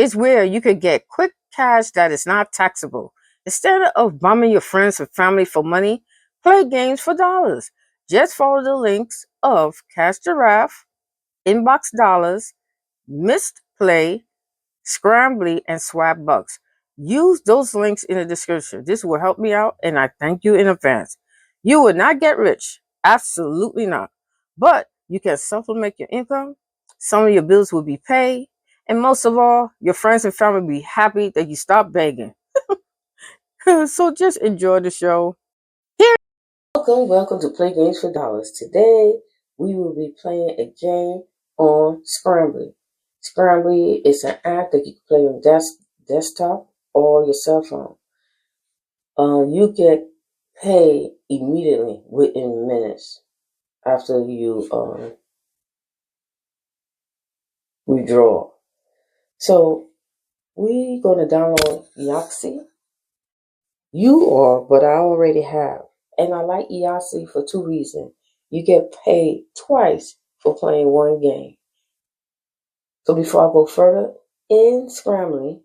is where you can get quick cash that is not taxable. Instead of bombing your friends and family for money, play games for dollars. Just follow the links of Cash Giraffe, Inbox Dollars, Mistplay, Scrambly, and Swap Bucks. Use those links in the description. This will help me out, and I thank you in advance. You will not get rich. Absolutely not. But you can supplement your income. Some of your bills will be paid. And most of all, your friends and family will be happy that you stopped begging. So just enjoy the show. Here. Welcome to Play Games for Dollars. Today, we will be playing a game on Scrambly. Scrambly is an app that you can play on desktop or your cell phone. You get paid immediately within minutes after you withdraw. So we're going to download Yahtzee. You are, but I already have. And I like Yahtzee for two reasons. You get paid twice for playing one game. So before I go further, in Scrambly,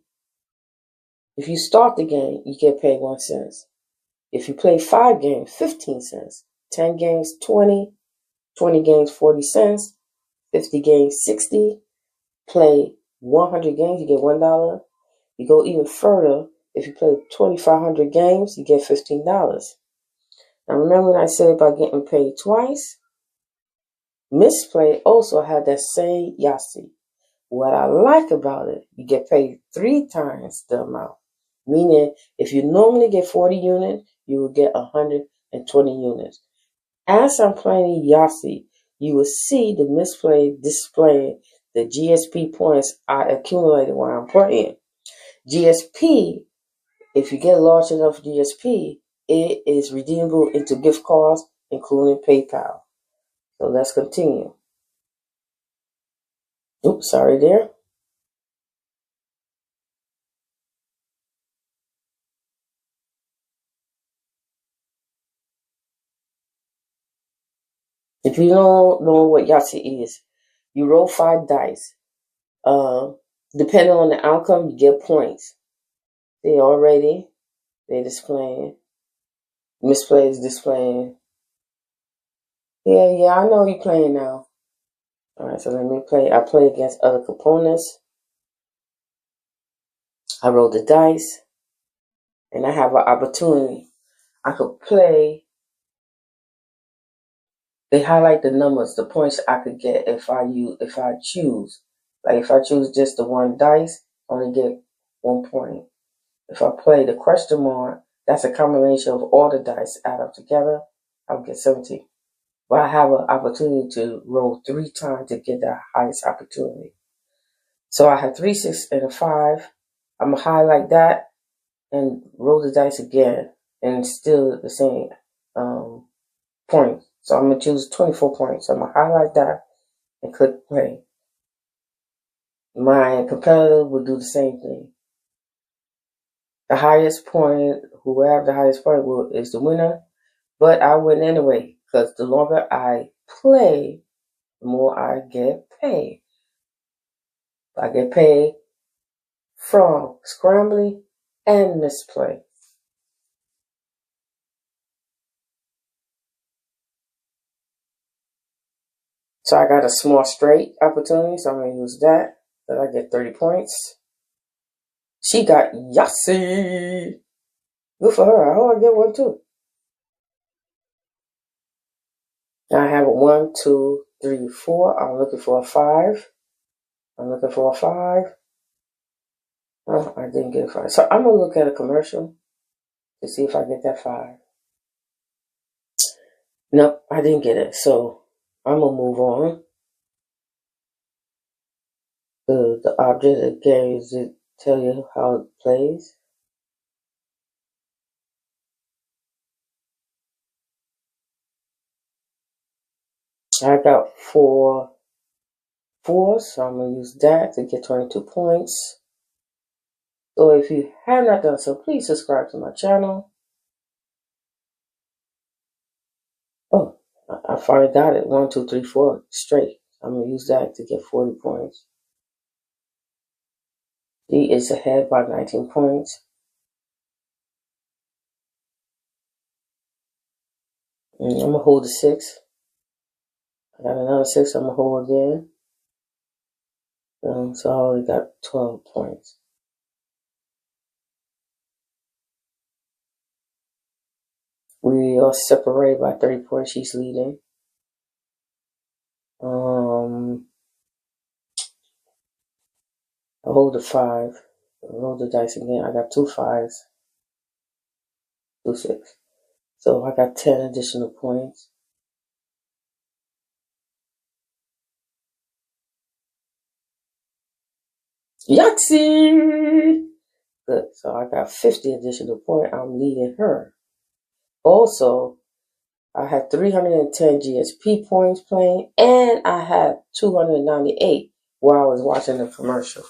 if you start the game, you get paid 1 cent. If you play 5 games, 15 cents. 10 games, 20. 20 games, 40 cents. 50 games, 60. Play 100 games, you get $1. You go even further. If you play 2,500 games, you get $15. Now remember when I said about getting paid twice? Mistplay also had that same Yahtzee. What I like about it, you get paid 3 times the amount. Meaning, if you normally get 40 units, you will get 120 units. As I'm playing Yahtzee, you will see the Mistplay displaying the GXP points I accumulated while I'm playing. GXP, if you get large enough GXP, it is redeemable into gift cards, including PayPal. So let's continue. Oops, sorry there. If you don't know what Yahtzee is, you roll 5 dice. Depending on the outcome, you get points. They're displaying. Mistplay is displaying. Yeah, I know you're playing now. Alright, so let me play. I play against other components. I roll the dice. And I have an opportunity. I could play. They highlight the numbers, the points I could get if I choose. Like if I choose just the 1 dice, I only get 1 point. If I play the question mark, that's a combination of all the dice add up together, I'll get 17. But I have an opportunity to roll 3 times to get the highest opportunity. So I have 3, 6, and a 5. I'm going to highlight that and roll the dice again, and still the same point. So I'm going to choose 24 points. I'm going to highlight that and click play. My competitor will do the same thing. The highest point, whoever the highest point is the winner. But I win anyway, because the longer I play, the more I get paid. I get paid from Scrambly and Mistplay. So I got a small straight opportunity, so I'm going to use that. Then I get 30 points. She got Yahtzee. Good for her. I hope I get one too. Now I have a 1, 2, 3, 4. I'm looking for a 5. Oh, I didn't get a 5. So I'm going to look at a commercial to see if I get that 5. Nope, I didn't get it. So I'm going to move on. The object of the game is to tell you how it plays. I got 4, so I'm going to use that to get 22 points. So if you have not done so, please subscribe to my channel. Oh, I finally got it. 1, 2, 3, 4 straight. I'm going to use that to get 40 points. She is ahead by 19 points. And I'm going to hold the 6. I got another 6 I'm going to hold again. So I already got 12 points. We are separated by 30 points. She's leading. I hold the 5. Roll the dice again. I got 2 5s. 2 6. So I got 10 additional points. Yahtzee! Good. So I got 50 additional points. I'm leading her. Also, I had 310 GXP points playing, and I had 298 while I was watching the commercial.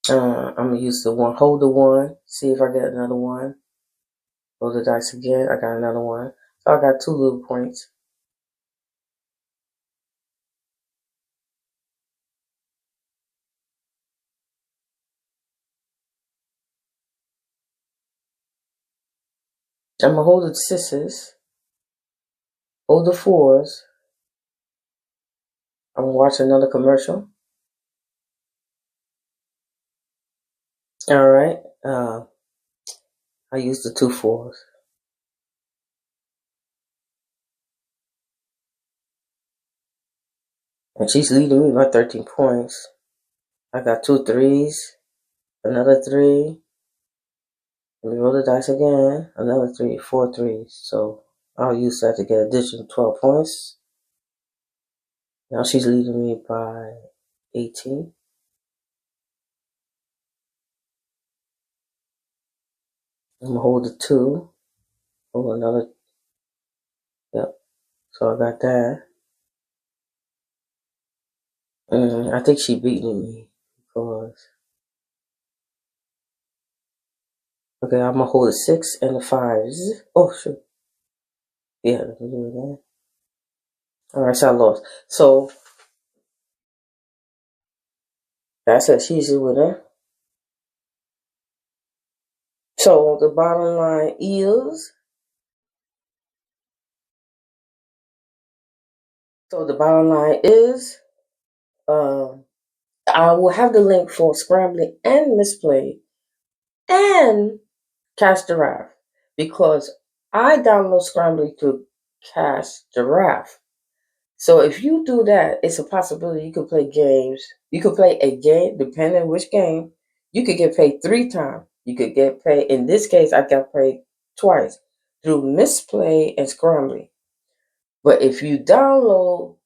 I'm going to use the 1. Hold the 1. See if I get another 1. Roll the dice again. I got another 1. So I got 2 little points. I'm going to hold the 6s. Hold the 4s. I'm going to watch another commercial. Alright. I used the 2 4s. And she's leading me by 13 points. I got 2 3s. Another 3. Let me roll the dice again. Another 3. 4 3s. So I'll use that to get additional 12 points. Now she's leading me by 18. I'm going to hold the 2. Hold another. Yep. So I got that. I think she beating me because. Okay, I'm going to hold the 6 and the 5s. Oh, shoot. Yeah, let me do it again. Alright, so I lost. So that's it. She's the winner. So the bottom line is. I will have the link for Scrambly and Mistplay and Cash Giraffe because I download Scrambly to Cash Giraffe. So if you do that, it's a possibility you could play games. You could play a game, depending on which game. You could get paid 3 times. You could get paid, in this case, I got paid twice through Mistplay and Scrambly. But if you download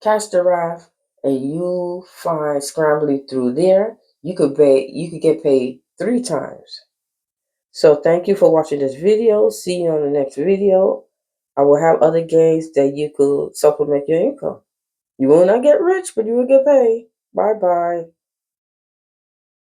Cash Giraffe and you find Scrambly through there, you could get paid 3 times. So thank you for watching this video. See you on the next video. I will have other games that you could supplement your income. You will not get rich, but you will get paid. Bye-bye.